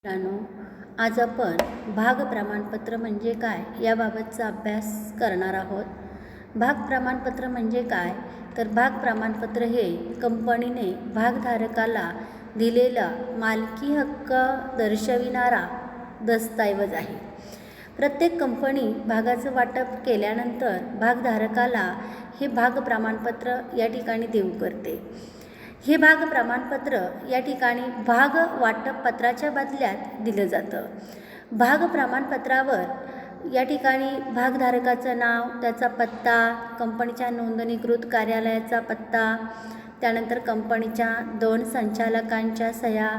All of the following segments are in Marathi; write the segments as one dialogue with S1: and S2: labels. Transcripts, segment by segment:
S1: मित्रांनो, आज आपण भाग प्रमाणपत्र म्हणजे काय याबाबतचा अभ्यास करणार आहोत. भाग प्रमाणपत्र म्हणजे काय, तर भाग प्रमाणपत्र हे कंपनीने भागधारकाला दिलेला मालकी हक्क दर्शविणारा दस्तऐवज आहे. प्रत्येक कंपनी भागाचं वाटप केल्यानंतर भागधारकाला हे भाग प्रमाणपत्र या ठिकाणी देऊ करते. हे भाग प्रमाणपत्र या ठिकाणी भाग वाटप पत्राच्या बदल्यात दिलं जातं. भाग प्रमाणपत्रावर या ठिकाणी भागधारकाचं नाव, त्याचा पत्ता, कंपनीच्या नोंदणीकृत कार्यालयाचा पत्ता, त्यानंतर कंपनीच्या 2 संचालकांच्या सह्या,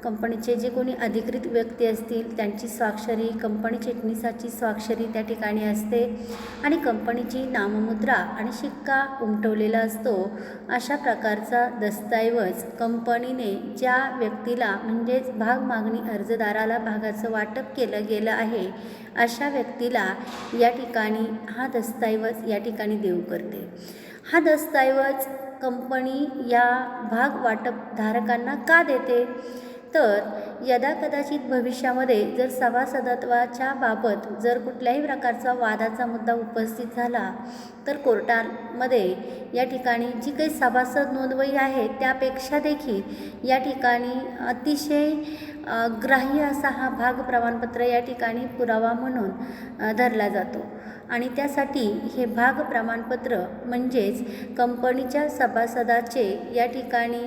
S1: कंपनीचे जे कोणी अधिकृत व्यक्ती असतील त्यांची स्वाक्षरी, कंपनी चिटणीसाची स्वाक्षरी त्या ठिकाणी असते आणि कंपनीची नाममुद्रा आणि शिक्का उमटवलेला असतो. अशा प्रकारचा दस्तऐवज कंपनीने ज्या व्यक्तीला म्हणजेच भाग मागणी अर्जदाराला भागाचं वाटप केलं गेलं आहे अशा व्यक्तीला या ठिकाणी हा दस्तऐवज या ठिकाणी देऊ करते. हा दस्तऐवज कंपनी या भाग वाटपधारकांना का देते, तर यदाकदाचित भविष्यामध्ये जर सभासदत्वाच्या बाबत जर कुठल्याही प्रकारचा वादाचा मुद्दा उपस्थित झाला तर कोर्टामध्ये या ठिकाणी जी काही सभासद नोंदवही आहे त्यापेक्षा देखील या ठिकाणी अतिशय ग्राह्य असा हा भाग प्रमाणपत्र या ठिकाणी पुरावा म्हणून धरला जातो आणि त्यासाठी हे भाग प्रमाणपत्र म्हणजेच कंपनीच्या सभासदाचे या ठिकाणी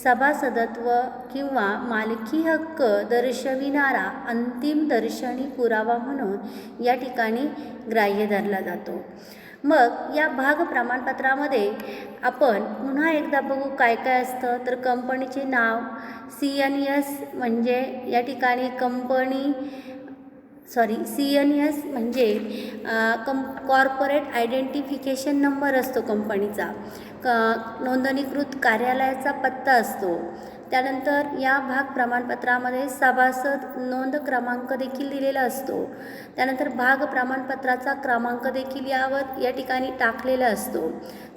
S1: सभासदत्व किंवा मालकी हक्क दर्शविणारा अंतिम दर्शनी पुरावा म्हणून या ठिकाणी ग्राह्य धरला जातो. मग या भाग प्रमाणपत्रामध्ये आपण पुन्हा एकदा बघू काय काय असतं, तर कंपनीचे नाव, CNS म्हणजे या ठिकाणी CNS म्हणजे कॉर्पोरेट आयडेंटिफिकेशन नंबर असतो कंपनीचा, नोंदणीकृत कार्यालयाचा पत्ता असतो. त्यानंतर या भाग प्रमाणपत्रामध्ये सभासद नोंद क्रमांक देखील दिलेला असतो. त्यानंतर भाग प्रमाणपत्राचा क्रमांक देखील यावर या ठिकाणी टाकलेला असतो.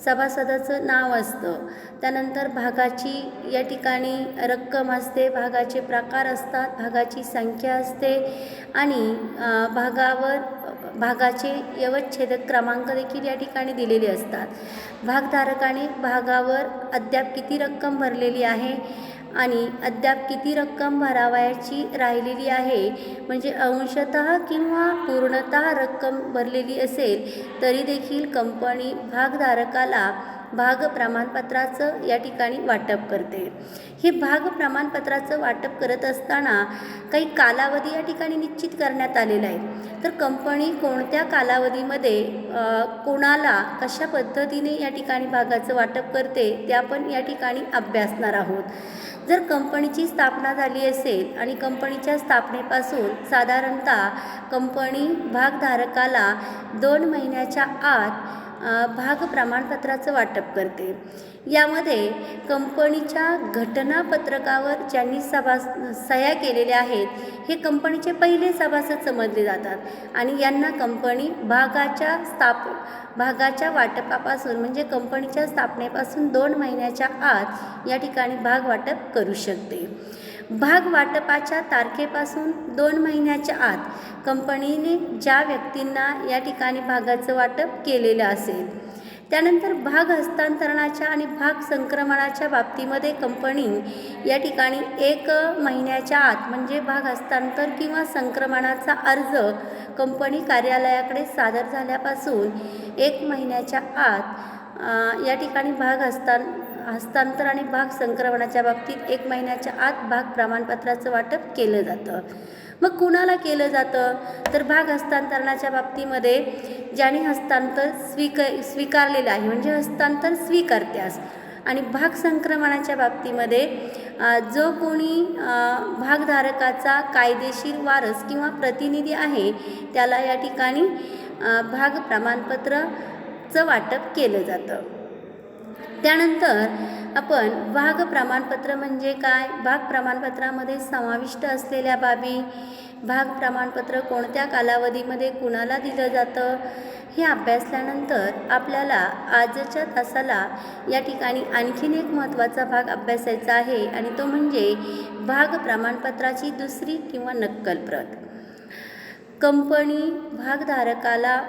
S1: सभासदाचं नाव असतं. त्यानंतर भागाची या ठिकाणी रक्कम असते, भागाचे प्रकार असतात, भागाची संख्या असते आणि भागाचे यवच्छेदक क्रमांक देखील या ठिकाणी दिलेले असतात. भागधारकाने भागावर अद्याप किती रक्कम भरलेली आहे आणि अद्याप किती रक्कम भरावयाची राहिलेली आहे, म्हणजे अंशतः किंवा पूर्णतः रक्कम भरलेली असेल तरी देखील कंपनी भागधारकाला भाग प्रमाणपत्राचं या ठिकाणी वाटप करते. हे भाग प्रमाणपत्राचं वाटप करत असताना काही कालावधी या ठिकाणी निश्चित करण्यात आलेला आहे. तर कंपनी कोणत्या कालावधीमध्ये कोणाला कशा पद्धतीने या ठिकाणी भागाचं वाटप करते ते आपण या ठिकाणी अभ्यासणार आहोत. जर कंपनीची स्थापना झाली असेल आणि कंपनीच्या स्थापनेपासून साधारणतः कंपनी भागधारकाला 2 महिन्याच्या आत भाग प्रमाणपत्राचं वाटप करते. यामध्ये कंपनीच्या घटनापत्रकावर ज्यांनी सह्या केलेल्या आहेत हे कंपनीचे पहिले सभासद समजले जातात आणि यांना कंपनी भागाच्या वाटपापासून म्हणजे कंपनीच्या स्थापनेपासून 2 महिन्याच्या आत या ठिकाणी भाग वाटप करू शकते. भाग वाटपाच्या तारखेपासून 2 महिन्याच्या आत कंपनीने ज्या व्यक्तींना या ठिकाणी भागाचं वाटप केलेलं असेल. त्यानंतर भाग हस्तांतरणाच्या आणि भाग संक्रमणाच्या बाबतीमध्ये कंपनी या ठिकाणी 1 महिन्याच्या आत म्हणजे भाग हस्तांतर किंवा संक्रमणाचा अर्ज कंपनी कार्यालयाकडे सादर झाल्यापासून 1 महिन्याच्या आत या ठिकाणी भाग हस्तांतर आणि भाग संक्रमणाच्या बाबतीत 1 महिन्याच्या आत भाग प्रमाणपत्राचं वाटप केलं जातं. मग कुणाला केलं जातं, तर भाग हस्तांतरणाच्या बाबतीमध्ये ज्याने हस्तांतर स्वीकारलेलं आहे म्हणजे हस्तांतर स्वीकर्त्यास, आणि भाग संक्रमणाच्या बाबतीमध्ये जो कोणी भागधारकाचा कायदेशीर वारस किंवा प्रतिनिधी आहे त्याला या ठिकाणी भाग प्रमाणपत्राचं वाटप केलं जातं. त्यानंतर आपण भाग प्रमाणपत्र म्हणजे काय, भाग प्रमाणपत्रामध्ये समाविष्ट असलेल्या बाबी, भाग प्रमाणपत्र कोणत्या कालावधीमध्ये कुणाला दिलं जातं हे अभ्यासल्यानंतर आपल्याला आजच्या तासाला या ठिकाणी आणखीन एक महत्त्वाचा भाग अभ्यासायचा आहे आणि तो म्हणजे भाग प्रमाणपत्राची दुसरी किंवा नक्कल प्रत. कंपनी भागधारकाला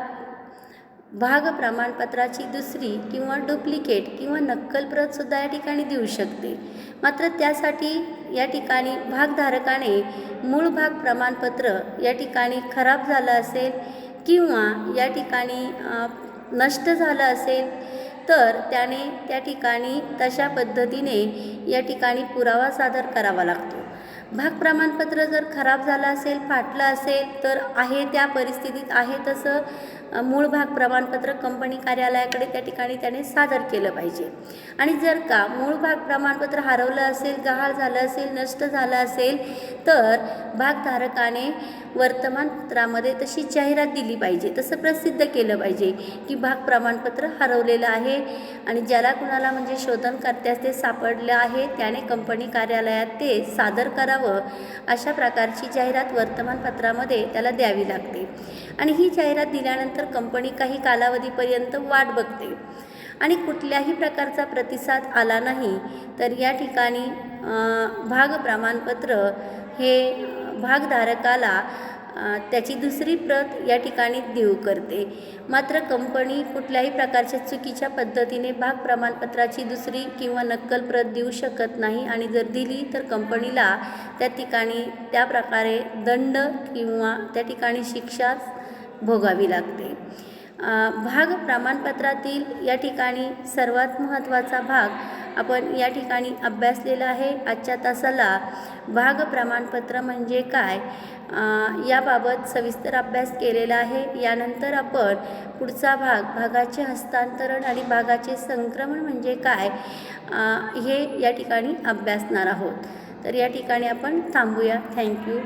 S1: भाग प्रमाणपत्राची दुसरी किंवा डुप्लिकेट किंवा नक्कल प्रतसुद्धा या ठिकाणी देऊ शकते. मात्र त्यासाठी या ठिकाणी भागधारकाने मूळ भाग प्रमाणपत्र या ठिकाणी खराब झालं असेल किंवा या ठिकाणी नष्ट झालं असेल तर त्याने त्या ठिकाणी तशा पद्धतीने या ठिकाणी पुरावा सादर करावा लागतो. भाग प्रमाणपत्र जर खराब झालं असेल, फाटलं असेल तर आहे त्या परिस्थितीत आहे तसं मूळ भाग प्रमाणपत्र कंपनी कार्यालयाकडे त्या ठिकाणी त्याने सादर केलं पाहिजे. आणि जर का मूळ भाग प्रमाणपत्र हरवलं असेल, गहाळ झालं असेल, नष्ट झालं असेल तर भागधारकाने वर्तमानपत्रामध्ये तशी जाहिरात दिली पाहिजे, तसं प्रसिद्ध केलं पाहिजे की भाग प्रमाणपत्र हरवलेलं आहे आणि ज्याला कुणाला म्हणजे शोधनकर्त्यास ते सापडलं आहे त्याने कंपनी कार्यालयात ते सादर करावं, अशा प्रकारची जाहिरात वर्तमानपत्रामध्ये त्याला द्यावी लागते. आणि ही जाहिरात दिल्यानंतर कंपनी काही कालावधीपर्यंत वाट बघते आणि कुठल्याही प्रकारचा प्रतिसाद आला नाही तर या ठिकाणी भाग प्रमाणपत्र हे भागधारकाला त्याची दुसरी प्रत या ठिकाणी देऊ करते. मात्र कंपनी कुठल्याही प्रकारच्या चुकीच्या पद्धतीने भाग प्रमाणपत्राची दुसरी किंवा नक्कल प्रत देऊ शकत नाही आणि जर दिली तर कंपनीला त्या ठिकाणी त्या प्रकारे दंड किंवा त्या ठिकाणी शिक्षा भोगावी लागते. भाग प्रमाणपत्रातील या ठिकाणी सर्वात महत्त्वाचा भाग आपण या ठिकाणी अभ्यासलेला आहे. आजच्या तासाला भाग प्रमाणपत्र म्हणजे काय याबाबत सविस्तर अभ्यास केलेला आहे. यानंतर आपण पुढचा भाग भागाचे हस्तांतरण आणि भागाचे संक्रमण म्हणजे काय हे या ठिकाणी अभ्यासणार आहोत. तर या ठिकाणी आपण थांबूया. थँक्यू.